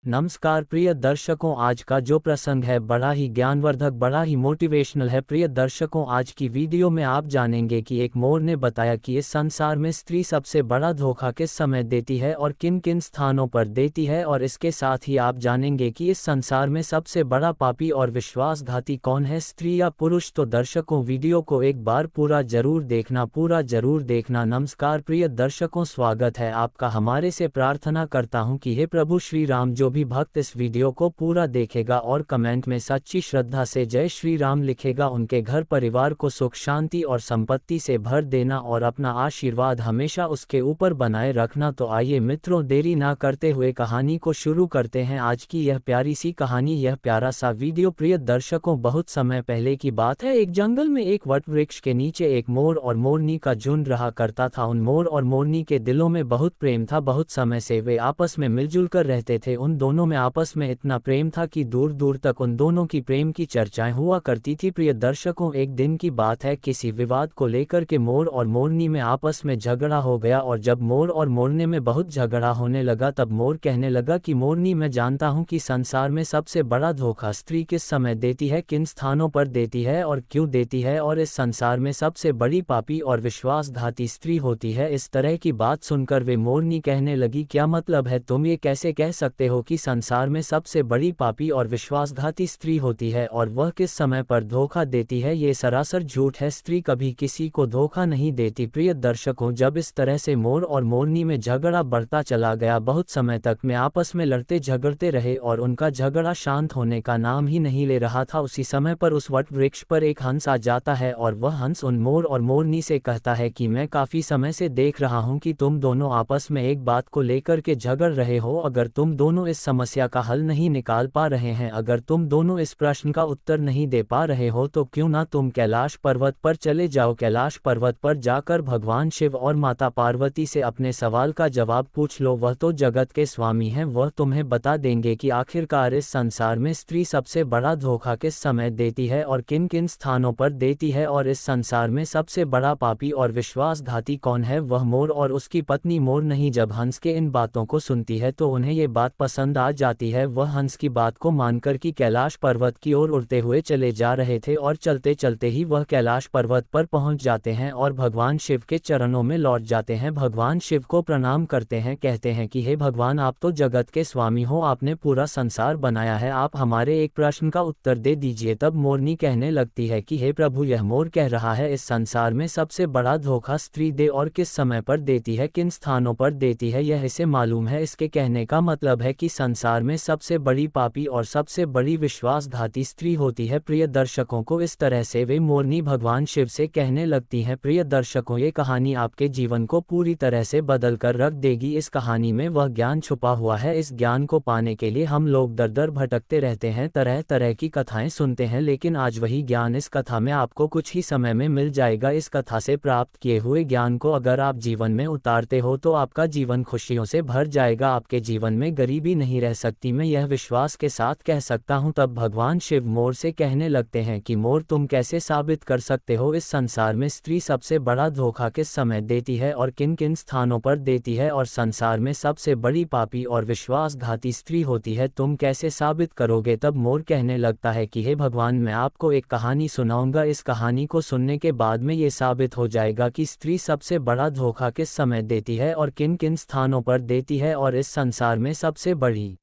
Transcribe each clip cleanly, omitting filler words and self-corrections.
नमस्कार प्रिय दर्शकों, आज का जो प्रसंग है बड़ा ही ज्ञानवर्धक, बड़ा ही मोटिवेशनल है। प्रिय दर्शकों, आज की वीडियो में आप जानेंगे कि एक मोर ने बताया कि इस संसार में स्त्री सबसे बड़ा धोखा किस समय देती है और किन किन स्थानों पर देती है, और इसके साथ ही आप जानेंगे कि इस संसार में सबसे बड़ा पापी और विश्वासघाती कौन है, स्त्री या पुरुष। तो दर्शकों, वीडियो को एक बार पूरा जरूर देखना। नमस्कार प्रिय दर्शकों, स्वागत है आपका हमारे से। प्रार्थना करता हूँ कि हे प्रभु श्री राम, जो भी भक्त इस वीडियो को पूरा देखेगा और कमेंट में सच्ची श्रद्धा से जय श्री राम लिखेगा, उनके घर परिवार को सुख शांति और संपत्ति से भर देना और अपना आशीर्वाद हमेशा उसके ऊपर बनाए रखना। तो आइए मित्रों, देरी ना करते हुए कहानी को शुरू करते हैं। आज की यह प्यारी सी कहानी, यह प्यारा सा वीडियो। प्रिय दर्शकों, बहुत समय पहले की बात है। एक जंगल में एक वट वृक्ष के नीचे एक मोर और मोरनी का झुंड रहा करता था। उन मोर और मोरनी के दिलों में बहुत प्रेम था। बहुत समय से वे आपस में मिलजुल कर रहते थे। उन दोनों में आपस में इतना प्रेम था कि दूर दूर तक उन दोनों की प्रेम की चर्चाएं हुआ करती थी। प्रिय दर्शकों, एक दिन की बात है, किसी विवाद को लेकर के मोर और मोरनी में आपस में झगड़ा हो गया। और जब मोर और मोरनी में बहुत झगड़ा होने लगा, तब मोर कहने लगा कि मोरनी, मैं जानता हूं कि संसार में सबसे बड़ा धोखा स्त्री किस समय देती है, किन स्थानों पर देती है और क्यों देती है, और इस संसार में सबसे बड़ी पापी और विश्वासघाती स्त्री होती है। इस तरह की बात सुनकर वे मोरनी कहने लगी, क्या मतलब है, तुम ये कैसे कह सकते हो कि संसार में सबसे बड़ी पापी और विश्वासघाती स्त्री होती है, और वह किस समय पर धोखा देती है? ये सरासर झूठ है, स्त्री कभी किसी को धोखा नहीं देती। प्रिय दर्शकों, जब इस तरह से मोर और मोरनी में झगड़ा बढ़ता चला गया, बहुत समय तक में आपस में लड़ते झगड़ते रहे और उनका झगड़ा शांत होने का नाम ही नहीं ले रहा था। उसी समय पर उस वट वृक्ष पर एक हंस आ जाता है और वह हंस उन मोर और मोरनी से कहता है कि मैं काफी समय से देख रहा हूं कि तुम दोनों आपस में एक बात को लेकर के झगड़ रहे हो। अगर तुम दोनों इस समस्या का हल नहीं निकाल पा रहे हैं, अगर तुम दोनों इस प्रश्न का उत्तर नहीं दे पा रहे हो, तो क्यों ना तुम कैलाश पर्वत पर चले जाओ। कैलाश पर्वत पर जाकर भगवान शिव और माता पार्वती से अपने सवाल का जवाब पूछ लो। वह तो जगत के स्वामी हैं, वह तुम्हें बता देंगे कि आखिरकार इस संसार में स्त्री सबसे बड़ा धोखा किस समय देती है और किन किन स्थानों पर देती है, और इस संसार में सबसे बड़ा पापी और विश्वासघाती कौन है। वह मोर और उसकी पत्नी मोर नहीं। जब हंस के इन बातों को सुनती है तो उन्हें ये बात पसंद आ जाती है। वह हंस की बात को मानकर कि कैलाश पर्वत की ओर उड़ते हुए चले जा रहे थे, और चलते चलते ही वह कैलाश पर्वत पर पहुंच जाते हैं और भगवान शिव के चरणों में लौट जाते हैं। भगवान शिव को प्रणाम करते हैं, कहते हैं कि हे भगवान, आप तो जगत के स्वामी हो, आपने पूरा संसार बनाया है, आप हमारे एक प्रश्न का उत्तर दे दीजिए। तब मोरनी कहने लगती है कि हे प्रभु, यह मोर कह रहा है, इस संसार में सबसे बड़ा धोखा स्त्री दे और किस समय पर देती है, किन स्थानों पर देती है, यह इसे मालूम है। इसके कहने का मतलब है कि संसार में सबसे बड़ी पापी और सबसे बड़ी विश्वासघाती स्त्री होती है। प्रिय दर्शकों को इस तरह से वे मोरनी भगवान शिव से कहने लगती हैं। प्रिय दर्शकों, ये कहानी आपके जीवन को पूरी तरह से बदल कर रख देगी। इस कहानी में वह ज्ञान छुपा हुआ है। इस ज्ञान को पाने के लिए हम लोग दर दर भटकते रहते हैं, तरह तरह की कथाएं सुनते हैं, लेकिन आज वही ज्ञान इस कथा में आपको कुछ ही समय में मिल जाएगा। इस कथा से प्राप्त किए हुए ज्ञान को अगर आप जीवन में उतारते हो तो आपका जीवन खुशियों से भर जाएगा, आपके जीवन में गरीबी नहीं रह सकती। मैं यह विश्वास के साथ कह सकता हूँ। तब भगवान शिव मोर से कहने लगते हैं कि मोर, तुम कैसे साबित कर सकते हो इस संसार में स्त्री सबसे बड़ा धोखा किस समय देती है और किन किन स्थानों पर देती है, और संसार में सबसे बड़ी पापी और विश्वासघाती स्त्री होती है, तुम कैसे साबित करोगे? तब मोर कहने लगता है कि हे भगवान, मैं आपको एक कहानी सुनाऊंगा। इस कहानी को सुनने के बाद में ये साबित हो जाएगा कि स्त्री सबसे बड़ा धोखा किस समय देती है और किन किन स्थानों पर देती है, और इस संसार में सबसे बड़ी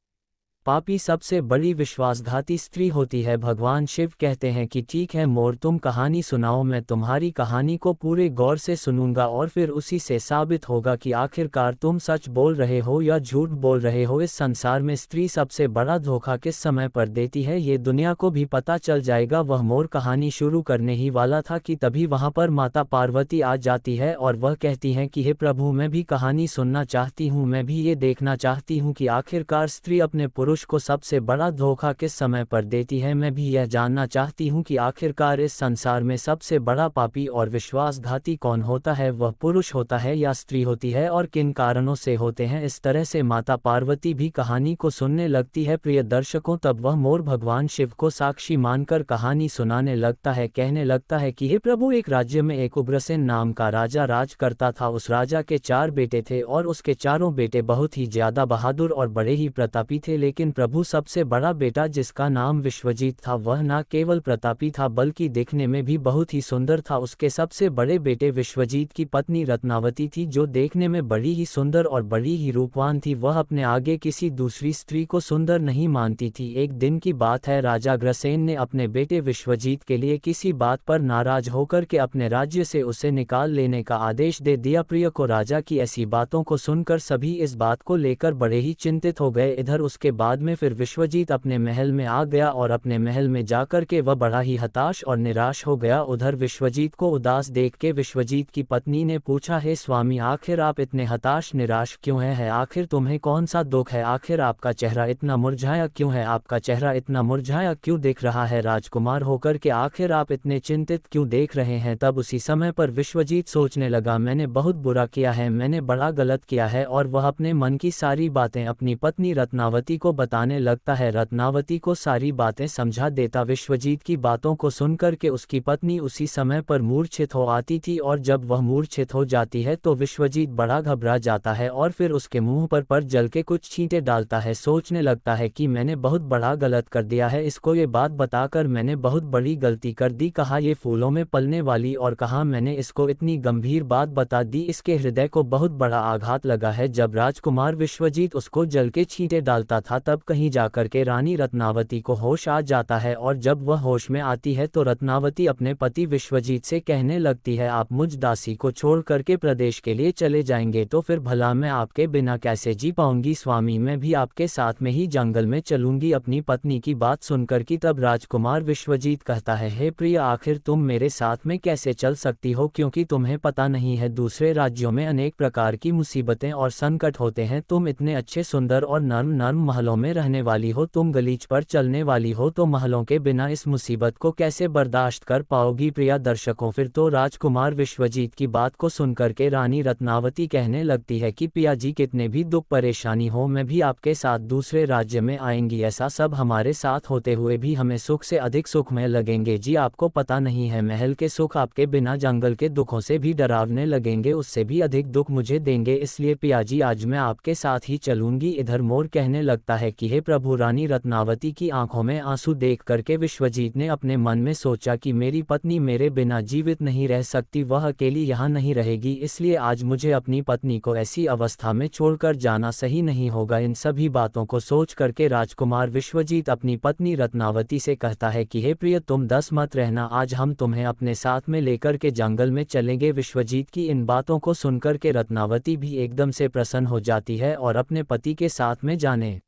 पापी, सबसे बड़ी विश्वासघाती स्त्री होती है। भगवान शिव कहते हैं कि ठीक है मोर, तुम कहानी सुनाओ, मैं तुम्हारी कहानी को पूरे गौर से सुनूंगा और फिर उसी से साबित होगा कि आखिरकार तुम सच बोल रहे हो या झूठ बोल रहे हो। इस संसार में स्त्री सबसे बड़ा धोखा किस समय पर देती है, ये दुनिया को भी पता चल जाएगा। वह मोर कहानी शुरू करने ही वाला था कि तभी वहां पर माता पार्वती आ जाती है और वह कहती हैं कि हे प्रभु, मैं भी कहानी सुनना चाहती हूँ, मैं भी ये देखना चाहती हूँ कि आखिरकार स्त्री अपने पुरुष को सबसे बड़ा धोखा किस समय पर देती है। मैं भी यह जानना चाहती हूँ कि आखिरकार इस संसार में सबसे बड़ा पापी और विश्वासघाती कौन होता है, वह पुरुष होता है या स्त्री होती है, और किन कारणों से होते हैं। इस तरह से माता पार्वती भी कहानी को सुनने लगती है। प्रिय दर्शकों, तब वह मोर भगवान शिव को साक्षी मानकर कहानी सुनाने लगता है, कहने लगता है कि हे प्रभु, एक राज्य में एक उग्रसेन नाम का राजा राज करता था। उस राजा के 4 बेटे थे और उसके चारों बेटे बहुत ही ज्यादा बहादुर और बड़े ही प्रतापी थे, लेकिन लेकिन प्रभु सबसे बड़ा बेटा जिसका नाम विश्वजीत था वह न केवल प्रतापी था बल्कि देखने में भी बहुत ही सुंदर था। उसके सबसे बड़े बेटे विश्वजीत की पत्नी रत्नावती थी जो देखने में बड़ी ही सुंदर और बड़ी ही रूपवान थी। वह अपने आगे किसी दूसरी स्त्री को सुंदर नहीं मानती थी। एक दिन की बात है, राजा अग्रसेन ने अपने बेटे विश्वजीत के लिए किसी बात पर नाराज होकर के अपने राज्य से उसे निकाल लेने का आदेश दे दिया। प्रिय को राजा की ऐसी बातों को सुनकर सभी इस बात को लेकर बड़े ही चिंतित हो गए। इधर उसके बाद में फिर विश्वजीत अपने महल में आ गया और अपने महल में जाकर के वह बड़ा ही हताश और निराश हो गया। उधर विश्वजीत को उदास देख के विश्वजीत की पत्नी ने पूछा, हे स्वामी, आखिर आप इतने हताश निराश क्यों हैं? आखिर तुम्हें कौन सा दुख है? आखिर आपका चेहरा इतना मुरझाया क्यों है? आपका चेहरा इतना मुरझाया क्यों दिख रहा है राजकुमार होकर के? आखिर आप इतने चिंतित क्यों देख रहे हैं? तब उसी समय पर विश्वजीत सोचने लगा, मैंने बहुत बुरा किया है, मैंने बड़ा गलत किया है। और वह अपने मन की सारी बातें अपनी पत्नी रत्नावती को बताने लगता है। रत्नावती को सारी बातें समझा देता। विश्वजीत की बातों को सुनकर के उसकी पत्नी उसी समय पर मूर्छित हो आती थी और जब वह मूर्छित हो जाती है तो विश्वजीत बड़ा घबरा जाता है और फिर उसके मुंह पर जल के कुछ छींटे डालता है। सोचने लगता है कि मैंने बहुत बड़ा गलत कर दिया है, इसको ये बात बताकर मैंने बहुत बड़ी गलती कर दी। कहा ये फूलों में पलने वाली और कहा मैंने इसको इतनी गंभीर बात बता दी। इसके हृदय को बहुत बड़ा आघात लगा है। जब राजकुमार विश्वजीत उसको जल के छींटे डालता था तब कहीं जाकर के रानी रत्नावती को होश आ जाता है और जब वह होश में आती है तो रत्नावती अपने पति विश्वजीत से कहने लगती है, आप मुझ दासी को छोड़ करके प्रदेश के लिए चले जाएंगे तो फिर भला मैं आपके बिना कैसे जी पाऊंगी? स्वामी, मैं भी आपके साथ में ही जंगल में चलूंगी। अपनी पत्नी की बात सुनकर की तब राजकुमार विश्वजीत कहता है, हे प्रिय, आखिर तुम मेरे साथ में कैसे चल सकती हो? क्योंकि तुम्हें पता नहीं है दूसरे राज्यों में अनेक प्रकार की मुसीबतें और संकट होते हैं। तुम इतने अच्छे सुंदर और नर्म नर्म महलों में रहने वाली हो, तुम गलीच पर चलने वाली हो, तो महलों के बिना इस मुसीबत को कैसे बर्दाश्त कर पाओगी? प्रिय दर्शकों, फिर तो राजकुमार विश्वजीत की बात को सुनकर के रानी रत्नावती कहने लगती है कि पिया जी, कितने भी दुख परेशानी हो मैं भी आपके साथ दूसरे राज्य में आएंगी। ऐसा सब हमारे साथ होते हुए भी हमें सुख से अधिक सुखमय लगेंगे। जी, आपको पता नहीं है, महल के सुख आपके बिना जंगल के दुखों से भी डरावने लगेंगे, उससे भी अधिक दुख मुझे देंगे। इसलिए पिया जी, आज मैं आपके साथ ही चलूंगी। इधर मोर कहने लगता है कि हे प्रभु, रानी रत्नावती की आंखों में आंसू देख करके विश्वजीत ने अपने मन में सोचा कि मेरी पत्नी मेरे बिना जीवित नहीं रह सकती, वह अकेली यहाँ नहीं रहेगी, इसलिए आज मुझे अपनी पत्नी को ऐसी अवस्था में छोड़कर जाना सही नहीं होगा। इन सभी बातों को सोच करके राजकुमार विश्वजीत अपनी पत्नी रत्नावती से कहता है कि हे प्रिय, तुम दस मत रहना, आज हम तुम्हें अपने साथ में लेकर के जंगल में चलेंगे। विश्वजीत की इन बातों को सुनकर के रत्नावती भी एकदम से प्रसन्न हो जाती है और अपने पति के साथ में जाने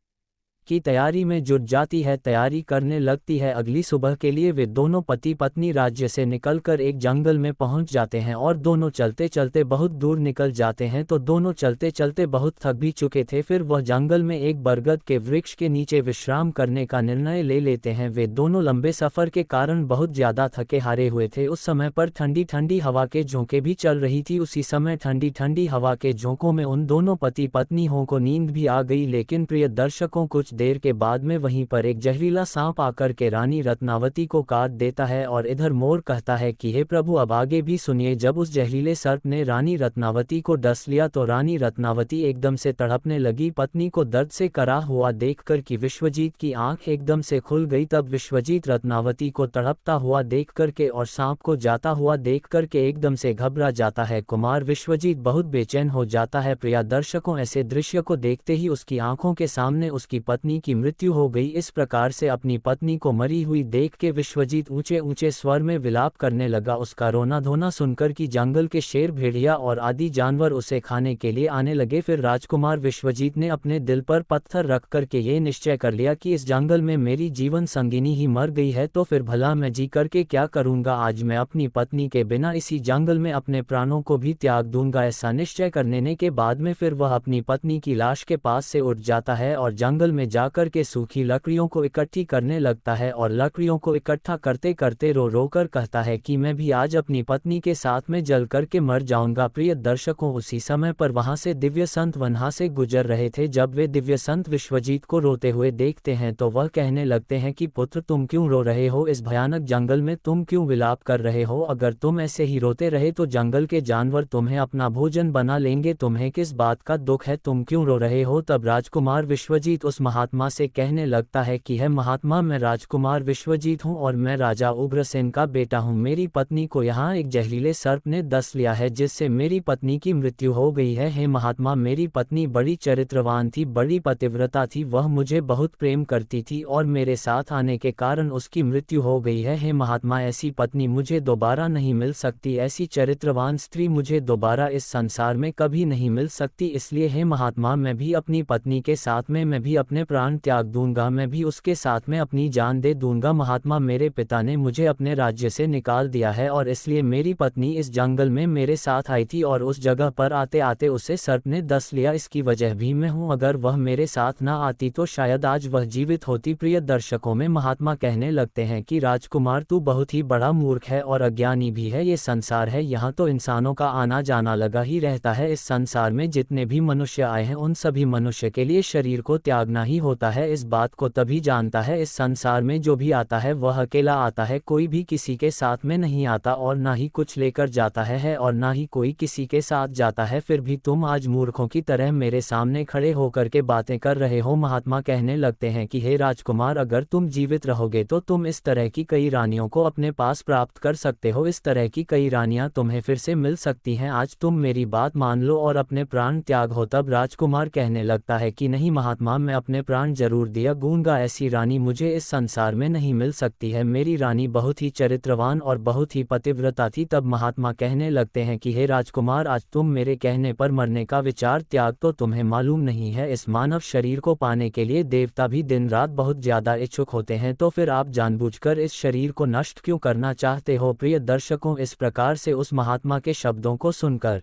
की तैयारी में जुट जाती है, तैयारी करने लगती है। अगली सुबह के लिए वे दोनों पति पत्नी राज्य से निकलकर एक जंगल में पहुंच जाते हैं और दोनों चलते चलते बहुत दूर निकल जाते हैं। तो दोनों चलते चलते बहुत थक भी चुके थे। फिर वह जंगल में एक बरगद के वृक्ष के नीचे विश्राम करने का निर्णय ले लेते हैं। वे दोनों लंबे सफर के कारण बहुत ज्यादा थके हारे हुए थे। उस समय पर ठंडी ठंडी हवा के झोंके भी चल रही थी। उसी समय ठंडी ठंडी हवा के झोंकों में उन दोनों पति पत्नियों को नींद भी आ गई। लेकिन प्रिय दर्शकों, कुछ देर के बाद में वहीं पर एक जहरीला सांप आकर के रानी रत्नावती को काट देता है। और इधर मोर कहता है कि हे प्रभु, अब आगे भी सुनिए। जब उस जहरीले सर्प ने रानी रत्नावती को डस लिया तो रानी रत्नावती एकदम से तड़पने लगी। पत्नी को दर्द से करा हुआ देखकर कि विश्वजीत की आंख एकदम से खुल गई। तब विश्वजीत रत्नावती को तड़पता हुआ देख करके और सांप को जाता हुआ देख करके एकदम से घबरा जाता है। कुमार विश्वजीत बहुत बेचैन हो जाता है। प्रिय दर्शकों, ऐसे दृश्य को देखते ही उसकी आंखों के सामने उसकी पत्नी की मृत्यु हो गई। इस प्रकार से अपनी पत्नी को मरी हुई देख के विश्वजीत ऊंचे ऊंचे स्वर में विलाप करने लगा। उसका रोना धोना सुनकर कि जंगल के शेर, भेड़िया और आदि जानवर उसे खाने के लिए आने लगे। फिर राजकुमार विश्वजीत ने अपने दिल पर पत्थर रख करके ये निश्चय कर लिया कि इस जंगल में मेरी जीवन संगिनी ही मर गई है तो फिर भला मैं जी करके क्या करूंगा। आज मैं अपनी पत्नी के बिना इसी जंगल में अपने प्राणों को भी त्याग दूंगा। ऐसा निश्चय करने के बाद में फिर वह अपनी पत्नी की लाश के पास से उठ जाता है और जंगल में जाकर के सूखी लकड़ियों को इकट्ठी करने लगता है और लकड़ियों को इकट्ठा करते करते रो रो कर कहता है कि मैं भी आज अपनी पत्नी के साथ में जल करके मर जाऊंगा। प्रिय दर्शकों, उसी समय पर वहां से दिव्य संत वहां से गुजर रहे थे। जब वे दिव्य संत विश्वजीत को रोते हुए देखते हैं तो वह कहने लगते हैं कि पुत्र, तुम क्यों रो रहे हो? इस भयानक जंगल में तुम क्यों विलाप कर रहे हो? अगर तुम ऐसे ही रोते रहे तो जंगल के जानवर तुम्हें अपना भोजन बना लेंगे। तुम्हें किस बात का दुख है? तुम क्यों रो रहे हो? तब राजकुमार विश्वजीत उस महात्मा से कहने लगता है कि है महात्मा, मैं राजकुमार विश्वजीत हूँ और मैं राजा उग्रसेन का बेटा हूँ। मेरी पत्नी को यहाँ एक जहरीले सर्प ने डस लिया है, जिससे मेरी पत्नी की मृत्यु हो गई है। हे महात्मा, मेरी पत्नी बड़ी चरित्रवान थी, बड़ी पतिव्रता थी, वह मुझे बहुत प्रेम करती थी और मेरे साथ आने के कारण उसकी मृत्यु हो गई है। हे महात्मा, ऐसी पत्नी मुझे दोबारा नहीं मिल सकती, ऐसी चरित्रवान स्त्री मुझे दोबारा इस संसार में कभी नहीं मिल सकती। इसलिए हे महात्मा, मैं भी अपनी पत्नी के साथ में मैं भी अपने प्राण त्याग दूंगा, मैं भी उसके साथ में अपनी जान दे दूंगा। महात्मा, मेरे पिता ने मुझे अपने राज्य से निकाल दिया है और इसलिए मेरी पत्नी इस जंगल में मेरे साथ आई थी और उस जगह पर आते आते उसे सर्प ने डस लिया, इसकी वजह भी मैं हूँ। अगर वह मेरे साथ ना आती तो शायद आज वह जीवित होती। प्रिय दर्शकों, में महात्मा कहने लगते हैं कि राजकुमार, तू बहुत ही बड़ा मूर्ख है और अज्ञानी भी है। ये संसार है, यहाँ तो इंसानों का आना जाना लगा ही रहता है। इस संसार में जितने भी मनुष्य आए हैं उन सभी मनुष्य के लिए शरीर को त्यागना ही होता है। इस बात को तभी जानता है। इस संसार में जो भी आता है वह अकेला आता है, कोई भी किसी के साथ में नहीं आता और ना ही कुछ लेकर जाता है और ना ही कोई किसी के साथ जाता है। फिर भी तुम आज मूर्खों की तरह मेरे सामने खड़े होकर के बातें कर रहे हो। महात्मा कहने लगते हैं कि हे राजकुमार, अगर तुम जीवित रहोगे तो तुम इस तरह की कई रानियों को अपने पास प्राप्त कर सकते हो, इस तरह की कई रानियां तुम्हें फिर से मिल सकती हैं। आज तुम मेरी बात मान लो और अपने प्राण त्याग हो। तब राजकुमार कहने लगता है कि नहीं महात्मा, मैं अपने प्राण जरूर दिया दूंगा, ऐसी रानी मुझे इस संसार में नहीं मिल सकती है। मेरी रानी बहुत ही चरित्रवान और बहुत ही पतिव्रता थी। तब महात्मा कहने लगते हैं कि हे राजकुमार, आज तुम मेरे कहने पर मरने का विचार त्याग। तो तुम्हें मालूम नहीं है, इस मानव शरीर को पाने के लिए देवता भी दिन रात बहुत ज्यादा इच्छुक होते हैं, तो फिर आप जानबूझकर इस शरीर को नष्ट क्यों करना चाहते हो। प्रिय दर्शकों, इस प्रकार से उस महात्मा के शब्दों को सुनकर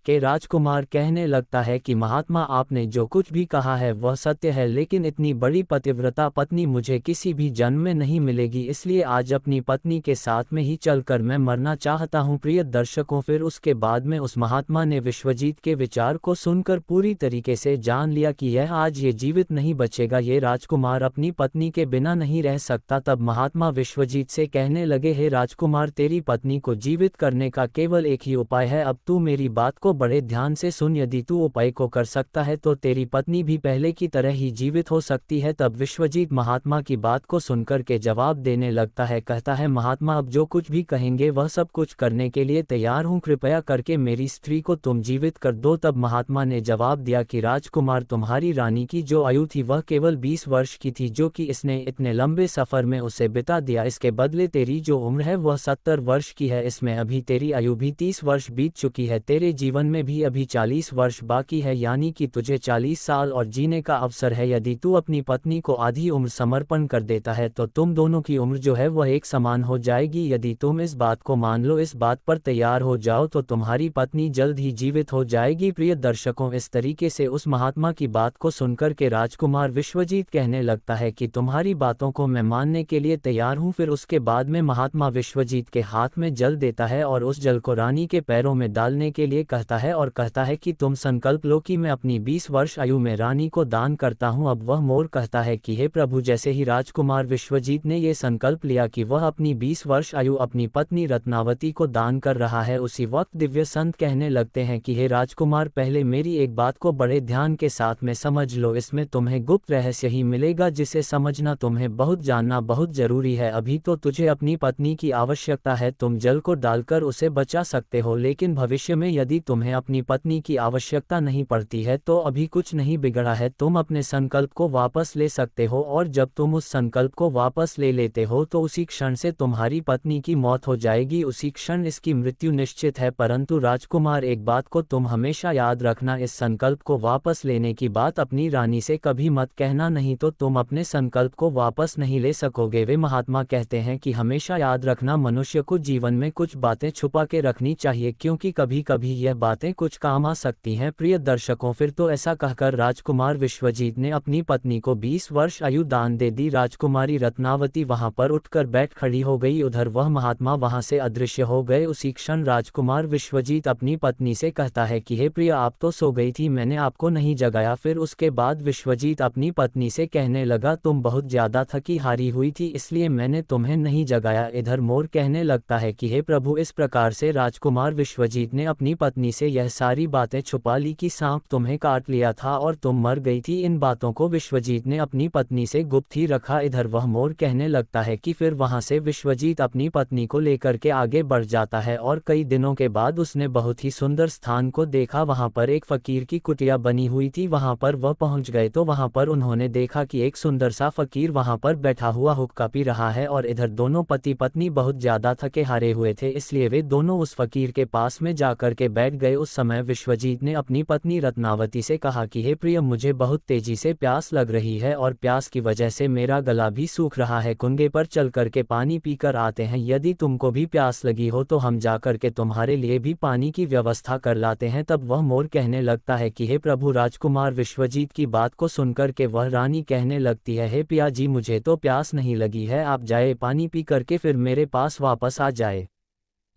के राजकुमार कहने लगता है कि महात्मा, आपने जो कुछ भी कहा है वह सत्य है, लेकिन इतनी बड़ी पतिव्रता पत्नी मुझे किसी भी जन्म में नहीं मिलेगी, इसलिए आज अपनी पत्नी के साथ में ही चलकर मैं मरना चाहता हूँ। प्रिय दर्शकों, फिर उसके बाद में उस महात्मा ने विश्वजीत के विचार को सुनकर पूरी तरीके से जान लिया कि यह आज ये जीवित नहीं बचेगा, ये राजकुमार अपनी पत्नी के बिना नहीं रह सकता। तब महात्मा विश्वजीत से कहने लगे, हे राजकुमार, तेरी पत्नी को जीवित करने का केवल एक ही उपाय है। अब तू मेरी बात को बड़े ध्यान से सुन, यदि तू उपाय को कर सकता है तो तेरी पत्नी भी पहले की तरह ही जीवित हो सकती है। तब विश्वजीत महात्मा की बात को सुनकर के जवाब देने लगता है, कहता है महात्मा, अब जो कुछ भी कहेंगे वह सब कुछ करने के लिए तैयार हूँ, कृपया करके मेरी स्त्री को तुम जीवित कर दो। तब महात्मा ने जवाब दिया कि राजकुमार, तुम्हारी रानी की जो आयु थी वह केवल 20 वर्ष की थी, जो कि इसने इतने लंबे सफर में उसे बिता दिया। इसके बदले तेरी जो उम्र है वह 70 वर्ष की है, इसमें अभी तेरी आयु भी 30 वर्ष बीत चुकी है, तेरे जीवन में भी अभी 40 वर्ष बाकी है, यानी कि तुझे 40 साल और जीने का अवसर है। यदि तू अपनी पत्नी को आधी उम्र समर्पण कर देता है तो तुम दोनों की उम्र जो है वह एक समान हो जाएगी। यदि तुम इस बात को मान लो, इस बात पर तैयार हो जाओ, तो तुम्हारी पत्नी जल्द ही जीवित हो जाएगी। प्रिय दर्शकों, इस तरीके से उस महात्मा की बात को सुनकर के राजकुमार विश्वजीत कहने लगता है कि तुम्हारी बातों को मैं मानने के लिए तैयार हूँ। फिर उसके बाद में महात्मा विश्वजीत के हाथ में जल देता है और उस जल को रानी के पैरों में डालने के लिए कहता है और कहता है कि तुम संकल्प लो कि मैं अपनी 20 वर्ष आयु में रानी को दान करता हूँ। अब वह मोर कहता है कि हे प्रभु, जैसे ही राजकुमार विश्वजीत ने ये संकल्प लिया कि वह अपनी 20 वर्ष आयु अपनी पत्नी रत्नावती को दान कर रहा है, उसी वक्त दिव्य संत कहने लगते हैं कि हे राजकुमार, पहले मेरी एक बात को बड़े ध्यान के साथ में समझ लो, इसमें तुम्हें गुप्त रहस्य ही मिलेगा जिसे समझना तुम्हें बहुत जानना बहुत जरूरी है। अभी तो तुझे अपनी पत्नी की आवश्यकता है, तुम जल को डालकर उसे बचा सकते हो, लेकिन भविष्य में यदि तुम्हें अपनी पत्नी की आवश्यकता नहीं पड़ती है तो अभी कुछ नहीं बिगड़ा है, तुम अपने संकल्प को वापस ले सकते हो और जब तुम उस संकल्प को वापस ले लेते हो तो उसी क्षण से तुम्हारी पत्नी की मौत हो जाएगी, उसी क्षण इसकी मृत्यु निश्चित है। परंतु राजकुमार, एक बात को तुम हमेशा याद रखना, इस संकल्प को वापस लेने की बात अपनी रानी से कभी मत कहना, नहीं तो तुम अपने संकल्प को वापस नहीं ले सकोगे। वे महात्मा कहते हैं कि हमेशा याद रखना, मनुष्य को जीवन में कुछ बातें छुपा के रखनी चाहिए, क्योंकि कभी कभी यह बातें कुछ काम आ सकती हैं। प्रिय दर्शकों, फिर तो ऐसा कहकर राजकुमार विश्वजीत ने अपनी पत्नी को 20 वर्ष आयु दान दे दी। राजकुमारी रत्नावती वहां पर उठकर बैठ खड़ी हो गई, उधर वह महात्मा वहां से अदृश्य हो गए। उसी क्षण राजकुमार विश्वजीत अपनी पत्नी से कहता है कि हे प्रिय, आप तो सो गई थी, मैंने आपको नहीं जगाया। फिर उसके बाद विश्वजीत अपनी पत्नी से कहने लगा, तुम बहुत ज्यादा थकी हारी हुई थी, इसलिए मैंने तुम्हें नहीं जगाया। इधर मोर कहने लगता है कि हे प्रभु, इस प्रकार से राजकुमार विश्वजीत ने अपनी पत्नी से यह सारी बातें छुपा ली कि सांप तुम्हें काट लिया था और तुम मर गई थी। इन बातों को विश्वजीत ने अपनी पत्नी से गुप्त ही रखा। इधर वह मोर कहने लगता है कि फिर वहां से विश्वजीत अपनी पत्नी को लेकर के आगे बढ़ जाता है और कई दिनों के बाद उसने बहुत ही सुंदर स्थान को देखा। वहां पर एक फकीर की कुटिया बनी हुई थी। वहां पर वह पहुंच गए तो वहां पर उन्होंने देखा कि एक सुंदर सा फकीर वहां पर बैठा हुआ हुक्का पी रहा है और इधर दोनों पति पत्नी बहुत ज्यादा थके हारे हुए थे, इसलिए वे दोनों उस फकीर के पास में जाकर के बैठ गए। उस समय विश्वजीत ने अपनी पत्नी रत्नावती से कहा कि हे प्रिय, मुझे बहुत तेजी से प्यास लग रही है और प्यास की वजह से मेरा गला भी सूख रहा है। कुंगे पर चल करके पानी पीकर आते हैं। यदि तुमको भी प्यास लगी हो तो हम जाकर के तुम्हारे लिए भी पानी की व्यवस्था कर लाते हैं। तब वह मोर कहने लगता है कि हे प्रभु राजकुमार, विश्वजीत की बात को सुनकर के वह रानी कहने लगती है, हे पिया जी, मुझे तो प्यास नहीं लगी है, आप जाए पानी पी करके फिर मेरे पास वापस आ जाए।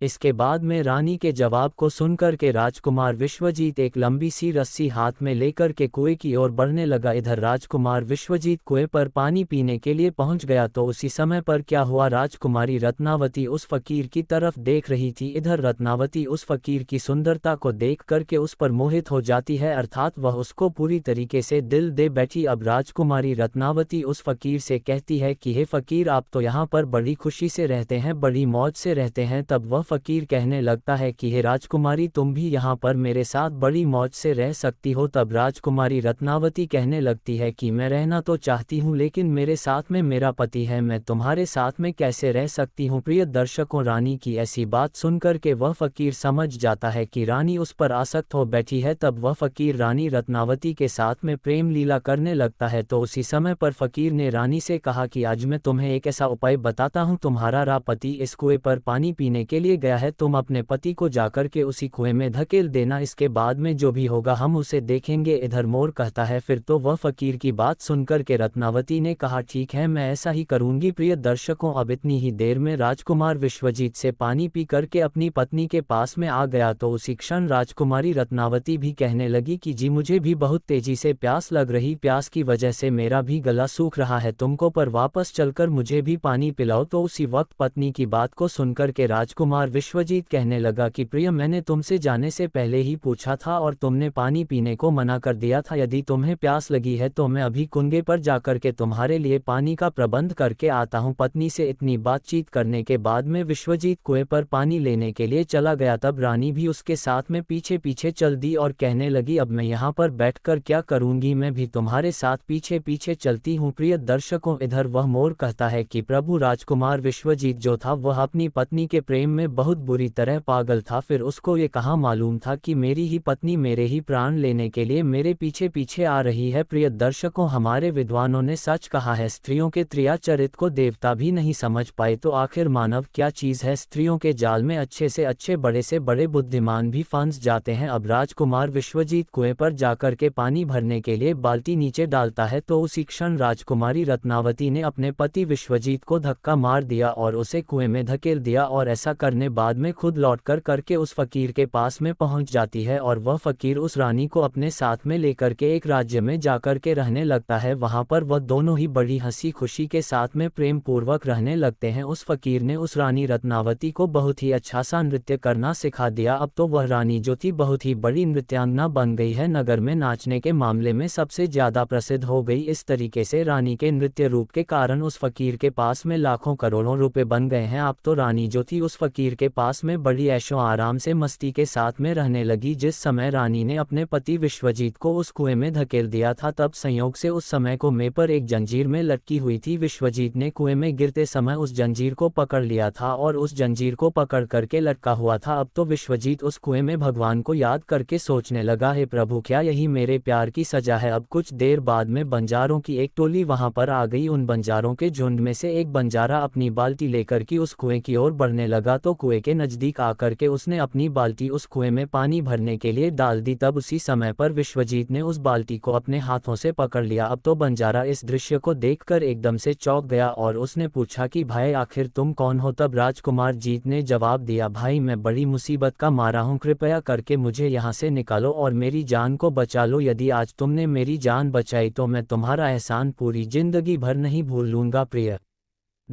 इसके बाद में रानी के जवाब को सुनकर के राजकुमार विश्वजीत एक लंबी सी रस्सी हाथ में लेकर के कुएं की ओर बढ़ने लगा। इधर राजकुमार विश्वजीत कुएं पर पानी पीने के लिए पहुंच गया तो उसी समय पर क्या हुआ, राजकुमारी रत्नावती उस फकीर की तरफ देख रही थी। इधर रत्नावती उस फकीर की सुंदरता को देख करके उस पर मोहित हो जाती है, अर्थात वह उसको पूरी तरीके से दिल दे बैठी। अब राजकुमारी रत्नावती उस फकीर से कहती है कि हे फकीर, आप तो यहाँ पर बड़ी खुशी से रहते हैं, बड़ी मौज से रहते हैं। तब वह फकीर कहने लगता है कि हे राजकुमारी, तुम भी यहाँ पर मेरे साथ बड़ी मौज से रह सकती हो। तब राजकुमारी रत्नावती कहने लगती है कि मैं रहना तो चाहती हूँ, लेकिन मेरे साथ में मेरा पति है, मैं तुम्हारे साथ में कैसे रह सकती हूँ। प्रिय दर्शकों, रानी की ऐसी बात सुनकर के वह फकीर समझ जाता है कि रानी उस पर आसक्त हो बैठी है। तब वह फकीर रानी रत्नावती के साथ में प्रेम लीला करने लगता है। तो उसी समय पर फकीर ने रानी से कहा कि आज मैं तुम्हें एक ऐसा उपाय बताता हूँ, तुम्हारा पति इस कुएं पर पानी पीने के लिए गया है, तुम अपने पति को जाकर के उसी कुएं में धकेल देना, इसके बाद में जो भी होगा हम उसे देखेंगे। इधर मोर कहता है फिर तो वह फकीर की बात सुनकर के रत्नावती ने कहा ठीक है, मैं ऐसा ही करूंगी। प्रिय दर्शकों, अब इतनी ही देर में राजकुमार विश्वजीत से पानी पी करके अपनी पत्नी के पास में आ गया तो उसी क्षण राजकुमारी रत्नावती भी कहने लगी कि जी, मुझे भी बहुत तेजी से प्यास लग रही, प्यास की वजह से मेरा भी गला सूख रहा है, तुमको पर वापस चलकर मुझे भी पानी पिलाओ। तो उसी वक्त पत्नी की बात को सुनकर के राजकुमार विश्वजीत कहने लगा कि प्रिय, मैंने तुमसे जाने से पहले ही पूछा था और तुमने पानी पीने को मना कर दिया था। यदि तुम्हें प्यास लगी है तो मैं अभी कुंगे पर जाकर के तुम्हारे लिए पानी का प्रबंध करके आता हूँ। पत्नी से इतनी बातचीत करने के बाद में विश्वजीत कुएं पर पानी लेने के लिए चला गया। तब रानी भी उसके साथ में पीछे पीछे चल दी और कहने लगी, अब मैं यहाँ पर बैठकर क्या करूँगी, मैं भी तुम्हारे साथ पीछे पीछे चलती हूँ। प्रिय दर्शकों, इधर वह मोर कहता है कि प्रभु राजकुमार विश्वजीत जो था वह अपनी पत्नी के प्रेम में बहुत बुरी तरह पागल था। फिर उसको ये कहाँ मालूम था कि मेरी ही पत्नी मेरे ही प्राण लेने के लिए मेरे पीछे पीछे आ रही है। प्रिय दर्शकों, हमारे विद्वानों ने सच कहा है, स्त्रियों के त्रियाचरित को देवता भी नहीं समझ पाए तो आखिर मानव क्या चीज़ है। स्त्रियों के जाल में अच्छे से बड़े बुद्धिमान भी फंस जाते हैं। अब राजकुमार विश्वजीत कुएं पर जाकर के पानी भरने के लिए बाल्टी नीचे डालता है तो उसी क्षण राजकुमारी रत्नावती ने अपने पति विश्वजीत को धक्का मार दिया और उसे कुएं में धकेल दिया और ऐसा करने बाद में खुद लौटकर करके उस फकीर के पास में पहुंच जाती है और वह फकीर उस रानी को अपने साथ में लेकर के एक राज्य में जाकर के रहने लगता है। वहां पर वह दोनों ही बड़ी हंसी खुशी के साथ में प्रेम पूर्वक रहने लगते हैं। उस फकीर ने उस रानी रत्नावती को बहुत ही अच्छा सा नृत्य करना सिखा दिया। अब तो वह रानी जो थी बहुत ही बड़ी नृत्यांगना बन गई है, नगर में नाचने के मामले में सबसे ज्यादा प्रसिद्ध हो गई। इस तरीके से रानी के नृत्य रूप के कारण उस फकीर के पास में लाखों करोड़ों रुपए बन गए हैं। अब तो रानी जो थी उस फकीर के पास में बड़ी ऐशो आराम से मस्ती के साथ में रहने लगी। जिस समय रानी ने अपने पति विश्वजीत को उस कुएं में धकेल दिया था तब संयोग से उस समय कुएं पर एक जंजीर में लटकी हुई थी। विश्वजीत ने कुएं में गिरते समय उस जंजीर को पकड़ लिया था और उस जंजीर को पकड़ करके लटका हुआ था। अब तो विश्वजीत उस कुएं में भगवान को याद करके सोचने लगा, हे प्रभु, क्या यही मेरे प्यार की सजा है। अब कुछ देर बाद में बंजारों की एक टोली वहां पर आ गई। उन बंजारों के झुंड में से एक बंजारा अपनी बाल्टी लेकर के उस कुएं की ओर बढ़ने लगा तो कुएं के नजदीक आकर के उसने अपनी बाल्टी उस कुएं में पानी भरने के लिए डाल दी। तब उसी समय पर विश्वजीत ने उस बाल्टी को अपने हाथों से पकड़ लिया। अब तो बंजारा इस दृश्य को देखकर एकदम से चौंक गया और उसने पूछा कि भाई, आखिर तुम कौन हो। तब राजकुमार जीत ने जवाब दिया, भाई, मैं बड़ी मुसीबत का मारा हूँ, कृपया करके मुझे यहाँ से निकालो और मेरी जान को बचा लो। यदि आज तुमने मेरी जान बचाई तो मैं तुम्हारा एहसान पूरी जिंदगी भर नहीं भूलूंगा। प्रिय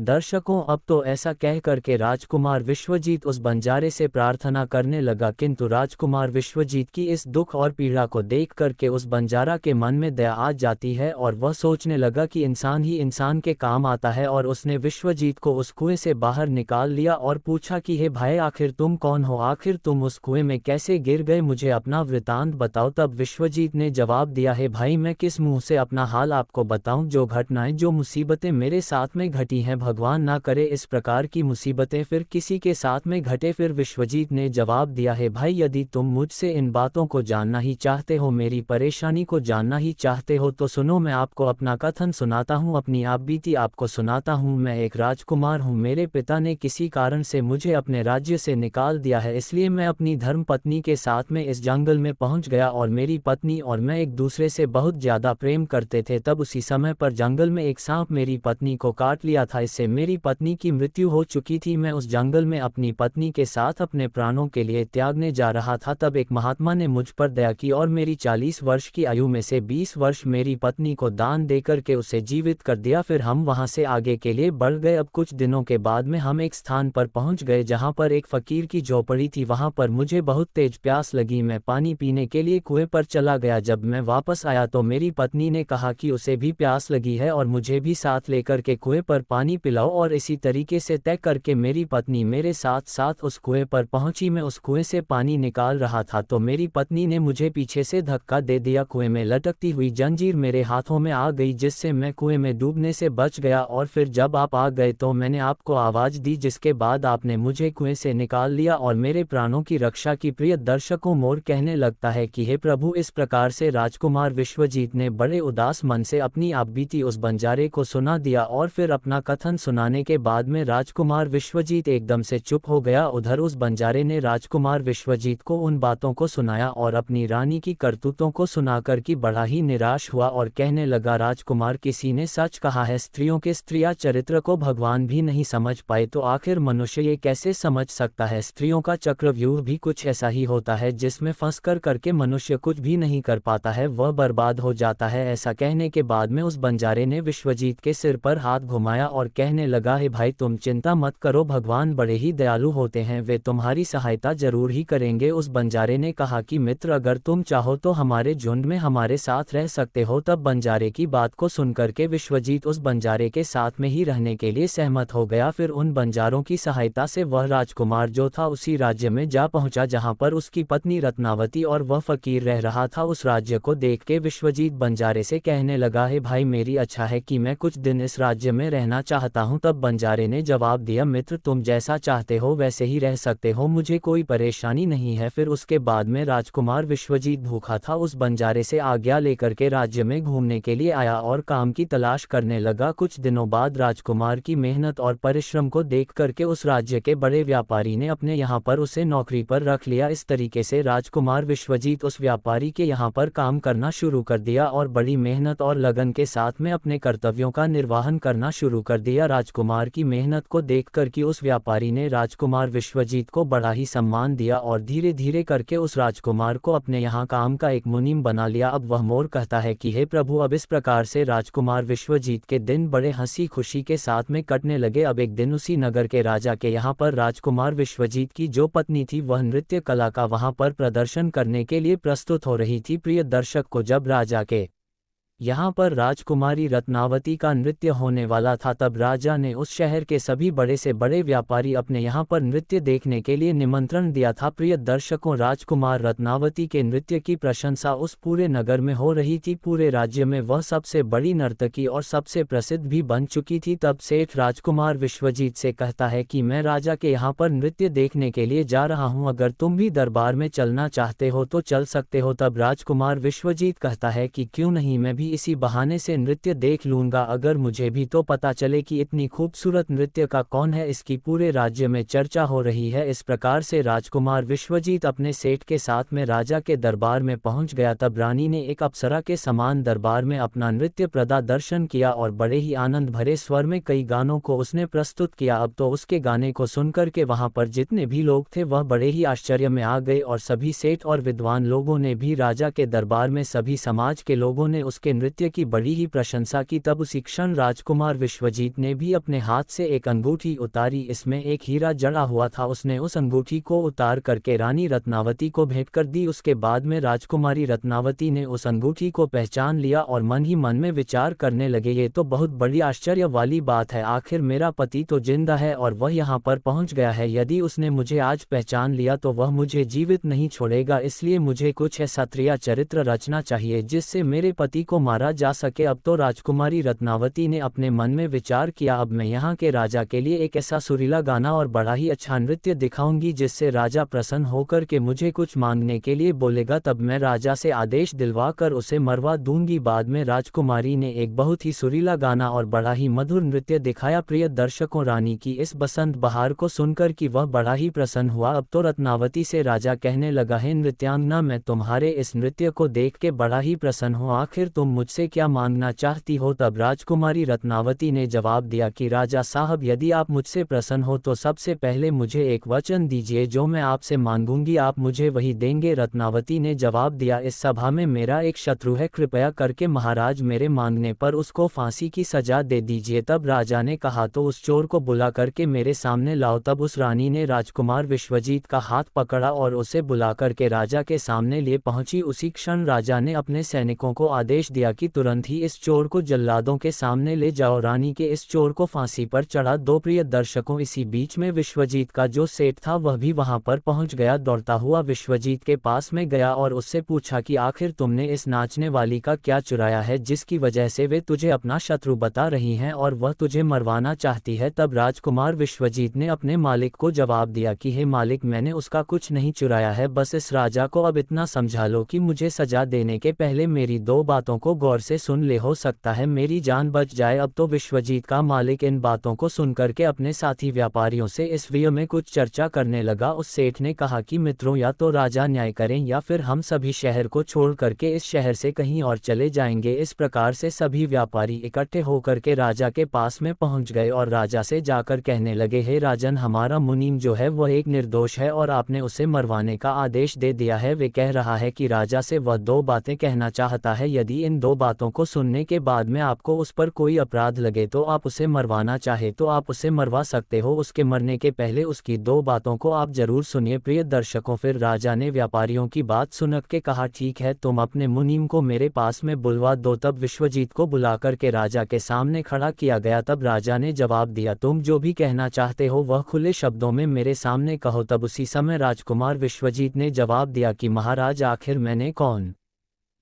दर्शकों, अब तो ऐसा कह करके राजकुमार विश्वजीत उस बंजारे से प्रार्थना करने लगा, किंतु राजकुमार विश्वजीत की इस दुख और पीड़ा को देख करके उस बंजारा के मन में दया आ जाती है और वह सोचने लगा कि इंसान ही इंसान के काम आता है। और उसने विश्वजीत को उस कुएं से बाहर निकाल लिया और पूछा कि हे भाई, आखिर तुम कौन हो, आखिर तुम उस कुएं में कैसे गिर गए, मुझे अपना वृतांत बताओ। तब विश्वजीत ने जवाब दिया, हे भाई, मैं किस मुंह से अपना हाल आपको बताऊं, जो घटनाएं जो मुसीबतें मेरे साथ में घटी हैं, भगवान ना करे इस प्रकार की मुसीबतें फिर किसी के साथ में घटे। फिर विश्वजीत ने जवाब दिया, हे भाई, यदि तुम मुझसे इन बातों को जानना ही चाहते हो, मेरी परेशानी को जानना ही चाहते हो, तो सुनो, मैं आपको अपना कथन सुनाता हूँ, अपनी आप बीती आपको सुनाता हूँ। मैं एक राजकुमार हूँ, मेरे पिता ने किसी कारण से मुझे अपने राज्य से निकाल दिया है, इसलिए मैं अपनी धर्म पत्नी के साथ में इस जंगल में पहुँच गया और मेरी पत्नी और मैं एक दूसरे से बहुत ज़्यादा प्रेम करते थे। तब उसी समय पर जंगल में एक सांप मेरी पत्नी को काट लिया था, इससे मेरी पत्नी की मृत्यु हो चुकी थी। मैं उस जंगल में अपनी पत्नी के साथ अपने प्राणों के लिए त्यागने जा रहा था, तब एक महात्मा ने मुझ पर दया की और मेरी 40 वर्ष की आयु में से 20 वर्ष मेरी पत्नी को दान देकर के उसे जीवित कर दिया। फिर हम वहां से आगे के लिए बढ़ गए। अब कुछ दिनों के बाद में हम एक स्थान पर पहुंच गए जहां पर एक फकीर की झोपड़ी थी। वहां पर मुझे बहुत तेज प्यास लगी, मैं पानी पीने के लिए कुएं पर चला गया। जब मैं वापस आया तो मेरी पत्नी ने कहा कि उसे भी प्यास लगी है और मुझे भी साथ लेकर के कुएं पर पानी पिलाओ, और इसी तरीके से तय करके मेरी पत्नी मेरे साथ साथ उस कुएं पर पहुंची। मैं उस कुएं से पानी निकाल रहा था तो मेरी पत्नी ने मुझे पीछे से धक्का दे दिया। कुएं में लटकती हुई जंजीर मेरे हाथों में आ गई, जिससे मैं कुएं में डूबने से बच गया। और फिर जब आप आ गए तो मैंने आपको आवाज़ दी, जिसके बाद आपने मुझे कुएं से निकाल लिया और मेरे प्राणों की रक्षा की। प्रिय दर्शकों, मोर कहने लगता है कि हे प्रभु, इस प्रकार से राजकुमार विश्वजीत ने बड़े उदास मन से अपनी आप बीती उस बंजारे को सुना दिया। और फिर अपना कथन सुनाने के बाद में राजकुमार विश्वजीत एकदम से चुप हो गया। उधर उस बंजारे ने राजकुमार विश्वजीत को उन बातों को सुनाया और अपनी रानी की करतूतों को सुनाकर कि बड़ा ही निराश हुआ और कहने लगा, राजकुमार, किसी ने सच कहा है, स्त्रियों के स्त्रिया चरित्र को भगवान भी नहीं समझ पाए तो आखिर मनुष्य ये कैसे समझ सकता है। स्त्रियों का चक्रव्यूह भी कुछ ऐसा ही होता है, जिसमें फंस कर करके मनुष्य कुछ भी नहीं कर पाता है, वह बर्बाद हो जाता है। ऐसा कहने के बाद में उस बंजारे ने विश्वजीत के सिर पर हाथ घुमाया और कहने लगा, हे भाई, तुम चिंता मत करो, भगवान बड़े ही दयालु होते हैं, वे तुम्हारी सहायता जरूर ही करेंगे। उस बंजारे ने कहा कि मित्र, अगर तुम चाहो तो हमारे झुंड में हमारे साथ रह सकते हो। तब बंजारे की बात को सुनकर के विश्वजीत उस बंजारे के साथ में ही रहने के लिए सहमत हो गया। फिर उन बंजारों की सहायता से वह राजकुमार जो था उसी राज्य में जा पहुंचा जहां पर उसकी पत्नी रत्नावती और वह फकीर रह रहा था। उस राज्य को देख के विश्वजीत बंजारे से कहने लगा, हे भाई, मेरी अच्छा है कि मैं कुछ दिन इस राज्य में रहना चाहता हूं। तब बंजारे ने जवाब दिया, मित्र, तुम जैसा चाहते हो वैसे ही रह सकते हो, मुझे कोई परेशानी नहीं है। फिर उसके बाद में राजकुमार विश्वजीत भूखा था, उस बंजारे से आज्ञा लेकर के राज्य में घूमने के लिए आया और काम की तलाश करने लगा। कुछ दिनों बाद राजकुमार की मेहनत और परिश्रम को देख करके उस राज्य के बड़े व्यापारी ने अपने यहाँ पर उसे नौकरी पर रख लिया। इस तरीके से राजकुमार विश्वजीत उस व्यापारी के यहाँ पर काम करना शुरू कर दिया और बड़ी मेहनत और लगन के साथ में अपने कर्तव्यों का निर्वहन करना शुरू कर दिया। राजकुमार की मेहनत को देखकर कि उस व्यापारी ने राजकुमार विश्वजीत को बड़ा ही सम्मान दिया और धीरे धीरे करके उस राजकुमार को अपने यहाँ काम का एक मुनीम बना लिया। अब वह मोर कहता है कि हे प्रभु, अब इस प्रकार से राजकुमार विश्वजीत के दिन बड़े हंसी खुशी के साथ में कटने लगे। अब एक दिन उसी नगर के राजा के यहाँ पर राजकुमार विश्वजीत की जो पत्नी थी वह नृत्य कला का वहाँ पर प्रदर्शन करने के लिए प्रस्तुत हो रही थी। प्रिय दर्शक को जब राजा के यहाँ पर राजकुमारी रत्नावती का नृत्य होने वाला था, तब राजा ने उस शहर के सभी बड़े से बड़े व्यापारी अपने यहाँ पर नृत्य देखने के लिए निमंत्रण दिया था। प्रिय दर्शकों, राजकुमार रत्नावती के नृत्य की प्रशंसा उस पूरे नगर में हो रही थी। पूरे राज्य में वह सबसे बड़ी नर्तकी और सबसे प्रसिद्ध भी बन चुकी थी। तब सेठ राजकुमार विश्वजीत से कहता है कि मैं राजा के यहाँ पर नृत्य देखने के लिए जा रहा हूँ, अगर तुम भी दरबार में चलना चाहते हो तो चल सकते हो। तब राजकुमार विश्वजीत कहता है कि क्यों नहीं, मैं भी इसी बहाने से नृत्य देख लूंगा, अगर मुझे भी तो पता चले कि इतनी खूबसूरत नृत्य का कौन है, इसकी पूरे राज्य में चर्चा हो रही है। इस प्रकार से राजकुमार विश्वजीत अपने सेठ के साथ में राजा के दरबार में पहुंच गया। तब रानी ने एक अप्सरा के समान दरबार में अपना नृत्य प्रदर्शन किया और बड़े ही आनंद भरे स्वर में कई गानों को उसने प्रस्तुत किया। अब तो उसके गाने को सुनकर के वहां पर जितने भी लोग थे वह बड़े ही आश्चर्य में आ गए और सभी सेठ और विद्वान लोगों ने भी राजा के दरबार में सभी समाज के लोगों ने उसके नृत्य की बड़ी ही प्रशंसा की। तब उसी क्षण राजकुमार विश्वजीत ने भी अपने हाथ से एक अंगूठी उतारी, इसमें एक हीरा जड़ा हुआ था। उसने उस अंगूठी को उतार करके रानी रत्नावती को भेंट कर दी। उसके बाद में राजकुमारी रत्नावती ने उस अंगूठी को पहचान लिया और मन ही मन में विचार करने लगे, ये तो बहुत बड़ी आश्चर्य वाली बात है, आखिर मेरा पति तो जिंदा है और वह यहाँ पर पहुँच गया है। यदि उसने मुझे आज पहचान लिया तो वह मुझे जीवित नहीं छोड़ेगा, इसलिए मुझे कुछ ऐसा क्षत्रिय चरित्र रचना चाहिए जिससे मेरे पति को मारा जा सके। अब तो राजकुमारी रत्नावती ने अपने मन में विचार किया, अब मैं यहाँ के राजा के लिए एक ऐसा सुरीला गाना और बड़ा ही अच्छा नृत्य दिखाऊंगी जिससे राजा प्रसन्न होकर के मुझे कुछ मांगने के लिए बोलेगा। तब मैं राजा से आदेश दिलवा कर उसे मरवा दूंगी। बाद में राजकुमारी ने एक बहुत ही सुरीला गाना और बड़ा ही मधुर नृत्य दिखाया। प्रिय दर्शकों, रानी की इस बसंत बहार को सुनकर कि वह बड़ा ही प्रसन्न हुआ। अब तो रत्नावती से राजा कहने लगा, है नृत्यांगना, मैं तुम्हारे इस नृत्य को देख के बड़ा ही प्रसन्न हूँ, आखिर तुम मुझसे क्या मांगना चाहती हो। तब राजकुमारी रत्नावती ने जवाब दिया कि राजा साहब, यदि आप मुझसे प्रसन्न हो तो सबसे पहले मुझे एक वचन दीजिए, जो मैं आपसे मांगूंगी आप मुझे वही देंगे। रत्नावती ने जवाब दिया, इस सभा में मेरा एक शत्रु है, कृपया करके महाराज मेरे मांगने पर उसको फांसी की सजा दे दीजिए। तब राजा ने कहा, तो उस चोर को बुला करके मेरे सामने लाओ। तब उस रानी ने राजकुमार विश्वजीत का हाथ पकड़ा और उसे बुला करके राजा के सामने लिए पहुंची। उसी क्षण राजा ने अपने सैनिकों को आदेश दिया कि तुरंत ही इस चोर को जल्लादों के सामने ले जाओ, रानी के इस चोर को फांसी पर चढ़ा दो। प्रिय दर्शकों, इसी बीच में विश्वजीत का जो सेठ था वह भी वहां पर पहुंच गया। दौड़ता हुआ विश्वजीत के पास में गया और उससे पूछा कि आखिर तुमने इस नाचने वाली का क्या चुराया है जिसकी वजह से वे तुझे अपना शत्रु बता रही हैं और वह तुझे मरवाना चाहती है। तब राजकुमार विश्वजीत ने अपने मालिक को जवाब दिया कि हे मालिक, मैंने उसका कुछ नहीं चुराया है, बस इस राजा को अब इतना समझा लो कि मुझे सजा देने के पहले मेरी दो बातों को गौर से सुन ले, हो सकता है मेरी जान बच जाए। अब तो विश्वजीत का मालिक इन बातों को सुनकर के अपने साथी व्यापारियों से इस विषय में कुछ चर्चा करने लगा। उस सेठ ने कहा कि मित्रों, या तो राजा न्याय करें या फिर हम सभी शहर को छोड़ करके इस शहर से कहीं और चले जाएंगे। इस प्रकार से सभी व्यापारी इकट्ठे होकर के राजा के पास में पहुंच गए और राजा से जाकर कहने लगे, हे राजन, हमारा मुनीम जो है वह एक निर्दोष है और आपने उसे मरवाने का आदेश दे दिया है। वे कह रहा है कि राजा से वह दो बातें कहना चाहता है, यदि इन दो बातों को सुनने के बाद में आपको उस पर कोई अपराध लगे तो आप उसे मरवाना चाहे तो आप उसे मरवा सकते हो, उसके मरने के पहले उसकी दो बातों को आप जरूर सुनिए। प्रिय दर्शकों, फिर राजा ने व्यापारियों की बात सुन के कहा, ठीक है, तुम अपने मुनीम को मेरे पास में बुलवा दो। तब विश्वजीत को बुला करके राजा के सामने खड़ा किया गया। तब राजा ने जवाब दिया, तुम जो भी कहना चाहते हो वह खुले शब्दों में मेरे सामने कहो। तब उसी समय राजकुमार विश्वजीत ने जवाब दिया कि महाराज, आखिर मैंने कौन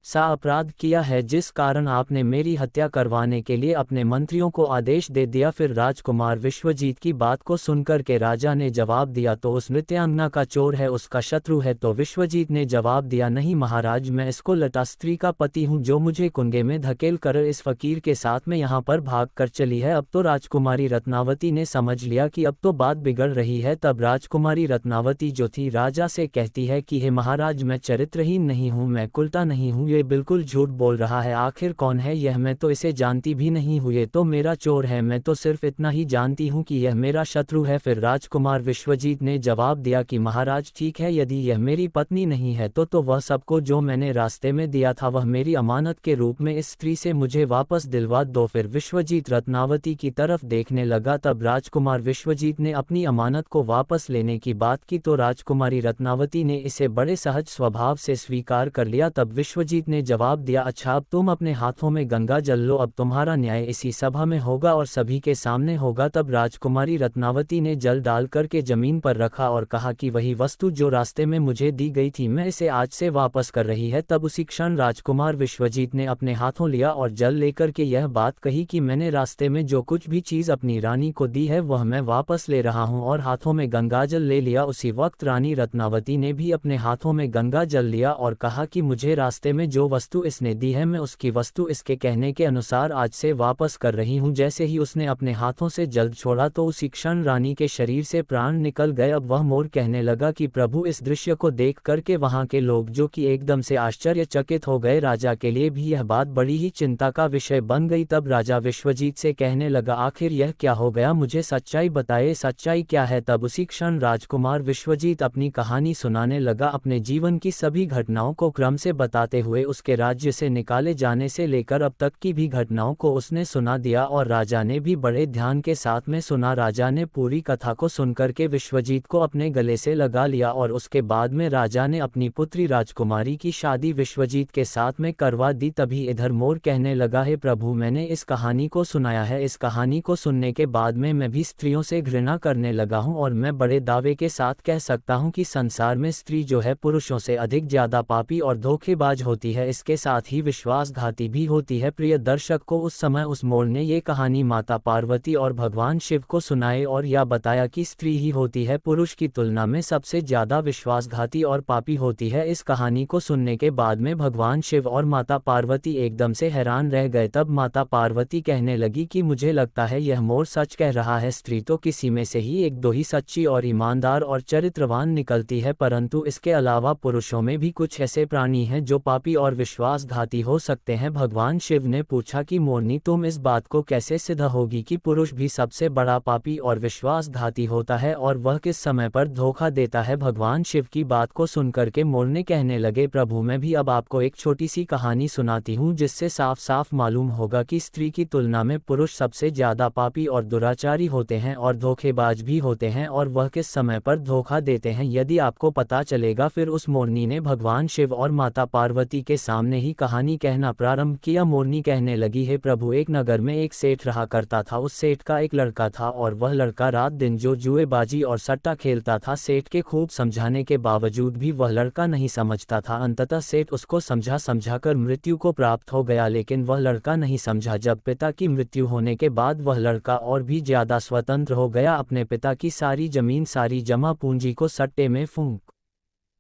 सा अपराध किया है जिस कारण आपने मेरी हत्या करवाने के लिए अपने मंत्रियों को आदेश दे दिया। फिर राजकुमार विश्वजीत की बात को सुनकर के राजा ने जवाब दिया, तो उस नृत्यांगना का चोर है, उसका शत्रु है। तो विश्वजीत ने जवाब दिया, नहीं महाराज, मैं इसको लटा स्त्री का पति हूँ जो मुझे कुंगे में धकेल कर इस फकीर के साथ में यहाँ पर भाग कर चली है। अब तो राजकुमारी रत्नावती ने समझ लिया कि अब तो बात बिगड़ रही है। तब राजकुमारी रत्नावती जो थी राजा से कहती है कि हे महाराज, मैं चरित्रहीन नहीं हूँ, मैं कुलटा नहीं हूँ, ये बिल्कुल झूठ बोल रहा है, आखिर कौन है यह, मैं तो इसे जानती भी नहीं हूँ, ये तो मेरा चोर है, मैं तो सिर्फ इतना ही जानती हूँ कि यह मेरा शत्रु है। फिर राजकुमार विश्वजीत ने जवाब दिया कि महाराज, ठीक है, यदि यह मेरी पत्नी नहीं है तो वह सबको जो मैंने रास्ते में दिया था वह मेरी अमानत के रूप में इस स्त्री से मुझे वापस दिलवा दो। फिर विश्वजीत रत्नावती की तरफ देखने लगा। तब राजकुमार विश्वजीत ने अपनी अमानत को वापस लेने की बात की तो राजकुमारी रत्नावती ने इसे बड़े सहज स्वभाव से स्वीकार कर लिया। तब विश्वजीत ने जवाब दिया, अच्छा, अब तुम अपने हाथों में गंगा जल लो, अब तुम्हारा न्याय इसी सभा में होगा और सभी के सामने होगा। तब राजकुमारी रत्नावती ने जल डाल करके जमीन पर रखा और कहा कि वही वस्तु जो रास्ते में मुझे दी गई थी मैं इसे आज से वापस कर रही है। तब उसी क्षण राजकुमार विश्वजीत ने अपने हाथों लिया और जल लेकर के यह बात कही कि मैंने रास्ते में जो कुछ भी चीज अपनी रानी को दी है वह मैं वापस ले रहा हूँ, और हाथों में गंगा जल ले लिया। उसी वक्त रानी रत्नावती ने भी अपने हाथों में गंगा जल लिया और कहा कि मुझे रास्ते में जो वस्तु इसने दी है मैं उसकी वस्तु इसके कहने के अनुसार आज से वापस कर रही हूँ। जैसे ही उसने अपने हाथों से जल छोड़ा तो उसी क्षण रानी के शरीर से प्राण निकल गए। अब वह मोर कहने लगा कि प्रभु, इस दृश्य को देख करके वहाँ के लोग जो कि एकदम से आश्चर्यचकित हो गए, राजा के लिए भी यह बात बड़ी ही चिंता का विषय बन गई। तब राजा विश्वजीत से कहने लगा, आखिर यह क्या हो गया, मुझे सच्चाई बताए, सच्चाई क्या है। तब उसी क्षण राजकुमार विश्वजीत अपनी कहानी सुनाने लगा, अपने जीवन की सभी घटनाओं को क्रम से बताते हुए हुए उसके राज्य से निकाले जाने से लेकर अब तक की भी घटनाओं को उसने सुना दिया और राजा ने भी बड़े ध्यान के साथ में सुना। राजा ने पूरी कथा को सुनकर के विश्वजीत को अपने गले से लगा लिया और उसके बाद में राजा ने अपनी पुत्री राजकुमारी की शादी विश्वजीत के साथ में करवा दी। तभी इधर मोर कहने लगा, हे प्रभु, मैंने इस कहानी को सुनाया है। इस कहानी को सुनने के बाद में मैं भी स्त्रियों से घृणा करने लगा हूं और मैं बड़े दावे के साथ कह सकता हूं कि संसार में स्त्री जो है पुरुषों से अधिक ज्यादा पापी और धोखेबाज होती है, इसके साथ ही विश्वासघाती भी होती है। प्रिय दर्शक को उस समय उस मोर ने ये कहानी माता पार्वती और भगवान शिव को सुनाई और यह बताया कि स्त्री ही होती है पुरुष की तुलना में सबसे ज्यादा विश्वासघाती और पापी होती है। इस कहानी को सुनने के बाद में भगवान शिव और माता पार्वती एकदम से हैरान रह गए। तब माता पार्वती कहने लगी कि मुझे लगता है यह मोर सच कह रहा है। स्त्री तो किसी में से ही एक दो ही सच्ची और ईमानदार और चरित्रवान निकलती है, परंतु इसके अलावा पुरुषों में भी कुछ ऐसे प्राणी हैं जो पापी और विश्वासघाती हो सकते हैं। भगवान शिव ने पूछा कि मोरनी, तुम इस बात को कैसे सिद्ध होगी कि पुरुष भी सबसे बड़ा पापी और विश्वासघाती होता है और वह किस समय पर धोखा देता है। भगवान शिव की बात को सुनकर के मोर ने कहने लगे, प्रभु, मैं भी अब आपको एक छोटी सी कहानी सुनाती हूँ जिससे साफ साफ मालूम होगा कि स्त्री की तुलना में पुरुष सबसे ज्यादा पापी और दुराचारी होते हैं और धोखेबाज भी होते हैं और वह किस समय पर धोखा देते हैं यदि आपको पता चलेगा। फिर उस मोरनी ने भगवान शिव और माता पार्वती के सामने ही कहानी कहना प्रारंभ किया। मोरनी कहने लगी, हे प्रभु, एक नगर में एक सेठ रहा करता था। उस सेठ का एक लड़का था और वह लड़का रात दिन जो जुएबाजी और सट्टा खेलता था। सेठ के खूब समझाने के बावजूद भी वह लड़का नहीं समझता था। अंततः सेठ उसको समझाकर मृत्यु को प्राप्त हो गया, लेकिन वह लड़का नहीं समझा। जब पिता की मृत्यु होने के बाद वह लड़का और भी ज्यादा स्वतंत्र हो गया। अपने पिता की सारी जमीन, सारी जमा पूंजी को सट्टे में फूंक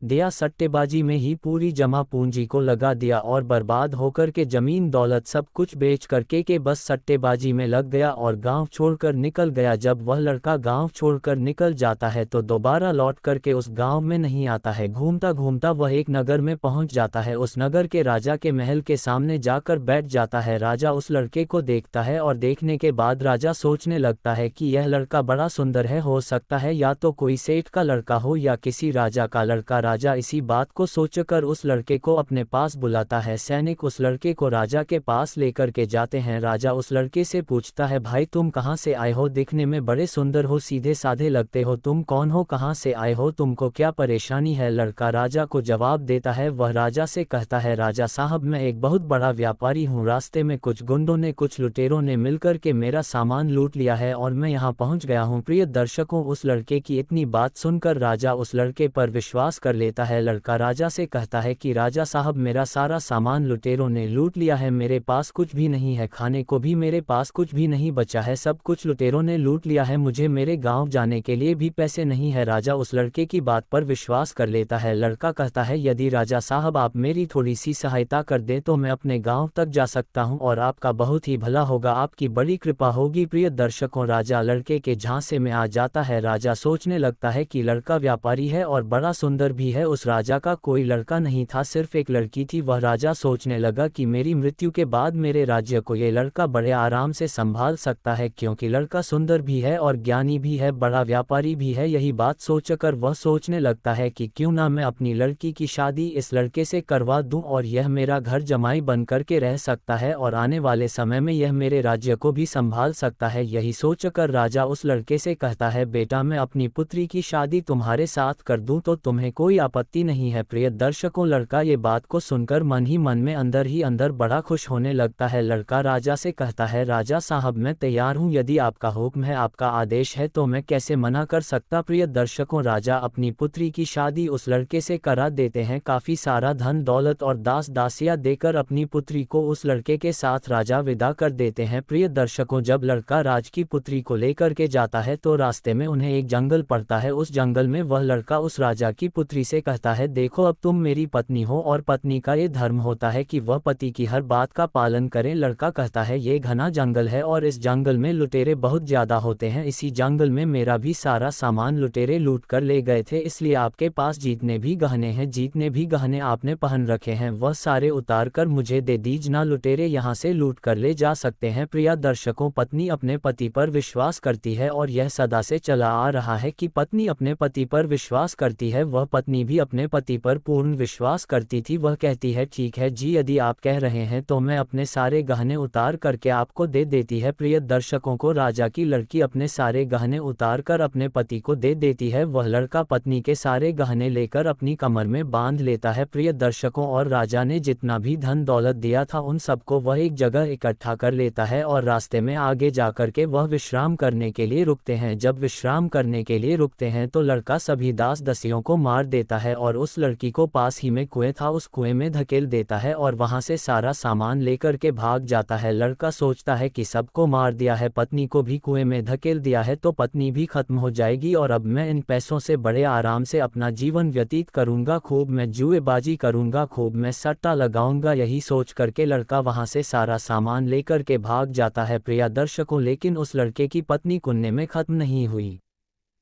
दिया। सट्टेबाजी में ही पूरी जमा पूंजी को लगा दिया और बर्बाद होकर के जमीन दौलत सब कुछ बेच करके के बस सट्टेबाजी में लग गया और गांव छोड़कर निकल गया। जब वह लड़का गांव छोड़कर निकल जाता है तो दोबारा लौट करके उस गांव में नहीं आता है। घूमता घूमता वह एक नगर में पहुंच जाता है। उस नगर के राजा के महल के सामने जाकर बैठ जाता है। राजा उस लड़के को देखता है और देखने के बाद राजा सोचने लगता है कि यह लड़का बड़ा सुंदर है, हो सकता है या तो कोई सेठ का लड़का हो या किसी राजा का लड़का। राजा इसी बात को सोचकर उस लड़के को अपने पास बुलाता है। सैनिक उस लड़के को राजा के पास लेकर के जाते हैं। राजा उस लड़के से पूछता है, भाई, तुम कहाँ से आए हो? दिखने में बड़े सुंदर हो, सीधे साधे लगते हो। तुम कौन हो, कहाँ से आए हो, तुमको क्या परेशानी है? लड़का राजा को जवाब देता है। वह राजा से कहता है, राजा साहब, मैं एक बहुत बड़ा व्यापारी हूँ। रास्ते में कुछ गुंडों ने, कुछ लुटेरों ने मिलकर के मेरा सामान लूट लिया है और मैं यहाँ पहुँच गया हूँ। प्रिय दर्शकों, उस लड़के की इतनी बात सुनकर राजा उस लड़के पर विश्वास कर लेता है। लड़का राजा से कहता है कि राजा साहब, मेरा सारा सामान लुटेरों ने लूट लिया है। मेरे पास कुछ भी नहीं है, खाने को भी मेरे पास कुछ भी नहीं बचा है। सब कुछ लुटेरों ने लूट लिया है। मुझे मेरे गांव जाने के लिए भी पैसे नहीं है। राजा उस लड़के की बात पर विश्वास कर लेता है। लड़का कहता है, यदि राजा साहब आप मेरी थोड़ी सी सहायता कर दें तो मैं अपने गाँव तक जा सकता हूँ और आपका बहुत ही भला होगा, आपकी बड़ी कृपा होगी। प्रिय दर्शकों, राजा लड़के के झांसे में आ जाता है। राजा सोचने लगता है कि लड़का व्यापारी है और बड़ा सुंदर भी है। उस राजा का कोई लड़का नहीं था, सिर्फ एक लड़की थी। वह राजा सोचने लगा कि मेरी मृत्यु के बाद मेरे राज्य को ये लड़का बड़े आराम से संभाल सकता है, क्योंकि लड़का सुंदर भी है और ज्ञानी भी है, बड़ा व्यापारी भी है। यही बात सोचकर वह सोचने लगता है कि क्यों ना मैं अपनी लड़की की शादी इस लड़के से करवा दूं और यह मेरा घर जमाई बन करके रह सकता है और आने वाले समय में यह मेरे राज्य को भी संभाल सकता है। यही सोचकर राजा उस लड़के से कहता है, बेटा, मैं अपनी पुत्री की शादी तुम्हारे साथ कर दूं तो तुम्हें कोई आपत्ति नहीं है? प्रिय दर्शकों, लड़का ये बात को सुनकर मन ही मन में अंदर ही अंदर बड़ा खुश होने लगता है। लड़का राजा से कहता है, राजा साहब, मैं तैयार हूँ, यदि आपका हुक्म है, आपका आदेश है तो मैं कैसे मना कर सकता। प्रिय दर्शकों, राजा अपनी पुत्री की शादी उस लड़के से करा देते हैं। काफी सारा धन दौलत और दास दासियां देकर अपनी पुत्री को उस लड़के के साथ राजा विदा कर देते हैं। प्रिय दर्शकों, जब लड़का राज की पुत्री को लेकर के जाता है तो रास्ते में उन्हें एक जंगल पड़ता है। उस जंगल में वह लड़का उस राजा की पुत्री से कहता है, देखो, अब तुम मेरी पत्नी हो और पत्नी का ये धर्म होता है कि वह पति की हर बात का पालन करे। लड़का कहता है, ये घना जंगल है और इस जंगल में लुटेरे बहुत ज्यादा होते हैं। इसी जंगल में मेरा भी सारा सामान लुटेरे लूट कर ले गए थे, इसलिए आपके पास जितने भी गहने आपने पहन रखे हैं वह सारे उतार कर मुझे दे दीजिए, ना लुटेरे यहाँ से लूट कर ले जा सकते हैं। प्रिय दर्शकों, पत्नी अपने पति पर विश्वास करती है और यह सदा से चला आ रहा है कि पत्नी अपने पति पर विश्वास करती है। वह पत्नी पत्नी भी अपने पति पर पूर्ण विश्वास करती थी। वह कहती है, ठीक है जी, यदि आप कह रहे हैं तो मैं अपने सारे गहने उतार करके आपको दे देती है। प्रिय दर्शकों को राजा की लड़की अपने सारे गहने उतार कर अपने पति को दे देती है। वह लड़का पत्नी के सारे गहने लेकर अपनी कमर में बांध लेता है। प्रिय दर्शकों, और राजा ने जितना भी धन दौलत दिया था उन सबको वह एक जगह इकट्ठा कर लेता है और रास्ते में आगे जाकर के वह विश्राम करने के लिए रुकते हैं। जब विश्राम करने के लिए रुकते हैं तो लड़का सभी दास दसियों को मार देता है और उस लड़की को पास ही में कुएं था उस कुएं में धकेल देता है और वहां से सारा सामान लेकर के भाग जाता है। लड़का सोचता है कि सबको मार दिया है, पत्नी को भी कुएं में धकेल दिया है तो पत्नी भी खत्म हो जाएगी और अब मैं इन पैसों से बड़े आराम से अपना जीवन व्यतीत करूंगा, खूब मैं जुएबाजी करूंगा, खूब मैं सट्टा लगाऊंगा। यही सोच करके लड़का वहां से सारा सामान लेकर के भाग जाता है। प्रिय दर्शकों, लेकिन उस लड़के की पत्नी कुन्ने में खत्म नहीं हुई।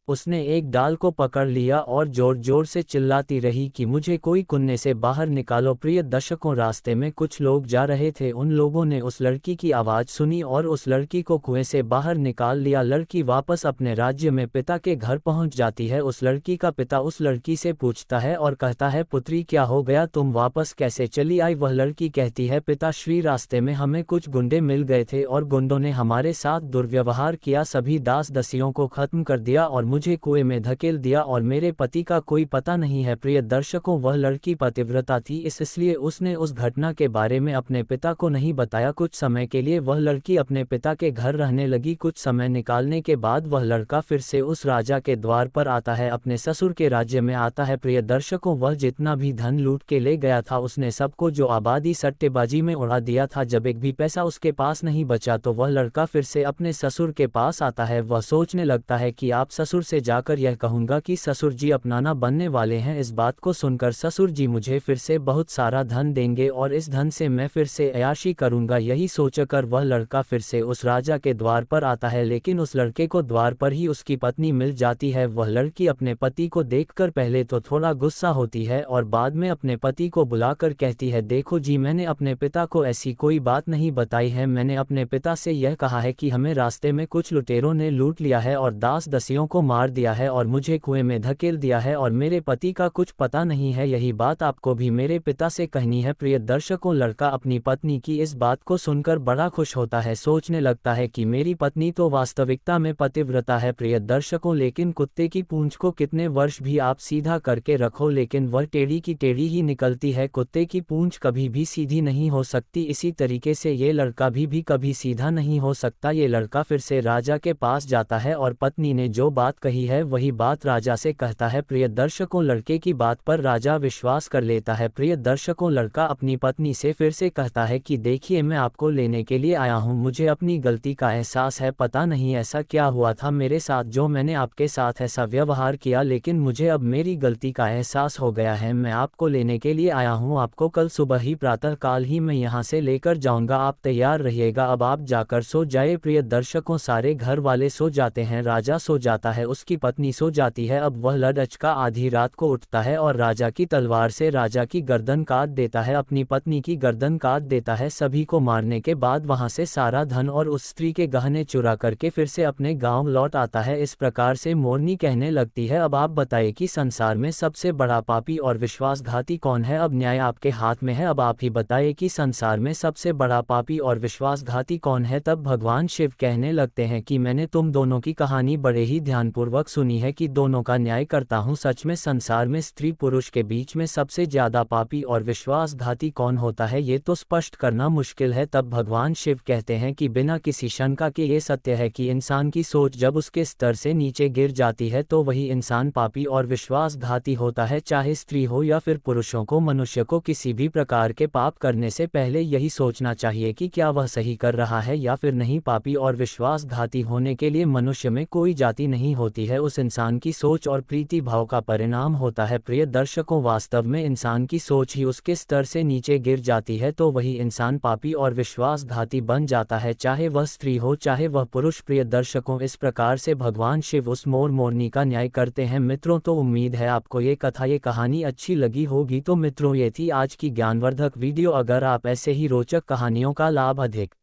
उसने एक डाल को पकड़ लिया और जोर जोर से चिल्लाती रही कि मुझे कोई कुन्ने से बाहर निकालो। प्रिय दर्शकों, रास्ते में कुछ लोग जा रहे थे, उन लोगों ने उस लड़की की आवाज़ सुनी और उस लड़की को कुएं से बाहर निकाल लिया। लड़की वापस अपने राज्य में पिता के घर पहुंच जाती है। उस लड़की का पिता उस लड़की से पूछता है और कहता है, पुत्री क्या हो गया, तुम वापस कैसे चली आई? वह लड़की कहती है, पिताश्री, रास्ते में हमें कुछ गुंडे मिल गए थे और गुंडों ने हमारे साथ दुर्व्यवहार किया, सभी दास दसियों को खत्म कर दिया और मुझे कुएं में धकेल दिया और मेरे पति का कोई पता नहीं है। प्रिय दर्शकों, वह लड़की पतिव्रता थी, इसलिए उसने उस घटना के बारे में अपने पिता को नहीं बताया। कुछ समय के लिए वह लड़की अपने पिता के घर रहने लगी। कुछ समय निकालने के बाद वह लड़का फिर से उस राजा के द्वार पर आता है, अपने ससुर के राज्य में आता है। प्रिय दर्शकों, वह जितना भी धन लूट के ले गया था उसने सबको जो आबादी सट्टेबाजी में उड़ा दिया था। जब एक भी पैसा उसके पास नहीं बचा तो वह लड़का फिर से अपने ससुर के पास आता है। वह सोचने लगता है कि आप ससुर से जाकर यह कहूंगा कि ससुर जी अपनाना बनने वाले हैं। इस बात को सुनकर ससुर जी मुझे फिर से बहुत सारा धन देंगे और इस धन से मैं फिर से अय्याशी करूंगा। यही सोचकर वह लड़का फिर से उस राजा के द्वार पर आता है, लेकिन उस लड़के को द्वार पर ही उसकी पत्नी मिल जाती है। वह लड़की अपने पति को देखकर पहले तो थोड़ा गुस्सा होती है और बाद में अपने पति को बुलाकर कहती है, देखो जी, मैंने अपने पिता को ऐसी कोई बात नहीं बताई है। मैंने अपने पिता से यह कहा है कि हमें रास्ते में कुछ लुटेरों ने लूट लिया है और दास दसियों को मार दिया है और मुझे कुएं में धकेल दिया है और मेरे पति का कुछ पता नहीं है। यही बात आपको भी मेरे पिता से कहनी है। प्रिय दर्शकों, लड़का अपनी पत्नी की इस बात को सुनकर बड़ा खुश होता है, सोचने लगता है कि मेरी पत्नी तो वास्तविकता में पतिव्रता है। प्रिय दर्शकों, लेकिन कुत्ते की पूंछ को कितने वर्ष भी आप सीधा करके रखो लेकिन वह टेढ़ी की टेढ़ी ही निकलती है। कुत्ते की पूंछ कभी भी सीधी नहीं हो सकती, इसी तरीके से ये लड़का भी कभी सीधा नहीं हो सकता। ये लड़का फिर से राजा के पास जाता है और पत्नी ने जो बात कही है वही बात राजा से कहता है। प्रिय दर्शकों, लड़के की बात पर राजा विश्वास कर लेता है। प्रिय दर्शकों, लड़का अपनी पत्नी से फिर से कहता है कि देखिए, मैं आपको लेने के लिए आया हूँ, मुझे अपनी गलती का एहसास है। पता नहीं ऐसा क्या हुआ था मेरे साथ जो मैंने आपके साथ ऐसा व्यवहार किया, लेकिन मुझे अब मेरी गलती का एहसास हो गया है। मैं आपको लेने के लिए आया हूँ, आपको कल सुबह ही प्रातः काल ही मैं यहाँ से लेकर जाऊँगा, आप तैयार रहिएगा। अब आप जाकर सो जाए। प्रिय दर्शकों, सारे घर वाले सो जाते हैं, राजा सो जाता है, उसकी पत्नी सो जाती है। अब वह लड़का आधी रात को उठता है और राजा की तलवार से राजा की गर्दन काट देता है, अपनी पत्नी की गर्दन काट देता है। सभी को मारने के बाद वहां से सारा धन और उस स्त्री के गहने चुरा करके फिर से अपने गांव लौट आता है। इस प्रकार से मोरनी कहने लगती है, अब आप बताइए कि संसार में सबसे बड़ा पापी और विश्वासघाती कौन है? अब न्याय आपके हाथ में है, अब आप ही बताइए कि संसार में सबसे बड़ा पापी और विश्वासघाती कौन है? तब भगवान शिव कहने लगते हैं कि मैंने तुम दोनों की कहानी बड़े ही ध्यानपूर्वक सुनी है कि दोनों का न्याय करता हूँ। सच में संसार में स्त्री पुरुष के बीच में सबसे ज्यादा पापी और विश्वासघाती कौन होता है, ये तो स्पष्ट करना मुश्किल है। तब भगवान शिव कहते हैं कि बिना किसी शंका के ये सत्य है कि इंसान की सोच जब उसके स्तर से नीचे गिर जाती है तो वही इंसान पापी और विश्वासघाती होता है। चाहे स्त्री हो या फिर पुरुषों को, मनुष्य को किसी भी प्रकार के पाप करने से पहले यही सोचना चाहिए कि क्या वह सही कर रहा है या फिर नहीं। पापी और विश्वासघाती होने के लिए मनुष्य में कोई जाति नहीं होती है, उस इंसान की सोच और प्रीति भाव का परिणाम होता है। प्रिय दर्शकों, वास्तव में इंसान की सोच ही उसके स्तर से नीचे गिर जाती है तो वही इंसान पापी और विश्वासघाती बन जाता है, चाहे वह स्त्री हो चाहे वह पुरुष। प्रिय दर्शकों, इस प्रकार से भगवान शिव उस मोर मोरनी का न्याय करते हैं। मित्रों, तो उम्मीद है आपको ये कथा, ये कहानी अच्छी लगी होगी। तो मित्रों, ये थी आज की ज्ञानवर्धक वीडियो। अगर आप ऐसे ही रोचक कहानियों का लाभ अधिक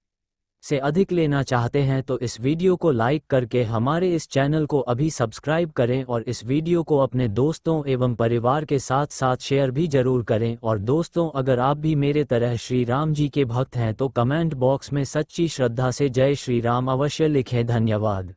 से अधिक लेना चाहते हैं तो इस वीडियो को लाइक करके हमारे इस चैनल को अभी सब्सक्राइब करें और इस वीडियो को अपने दोस्तों एवं परिवार के साथ साथ शेयर भी जरूर करें। और दोस्तों, अगर आप भी मेरे तरह श्री राम जी के भक्त हैं तो कमेंट बॉक्स में सच्ची श्रद्धा से जय श्री राम अवश्य लिखें। धन्यवाद।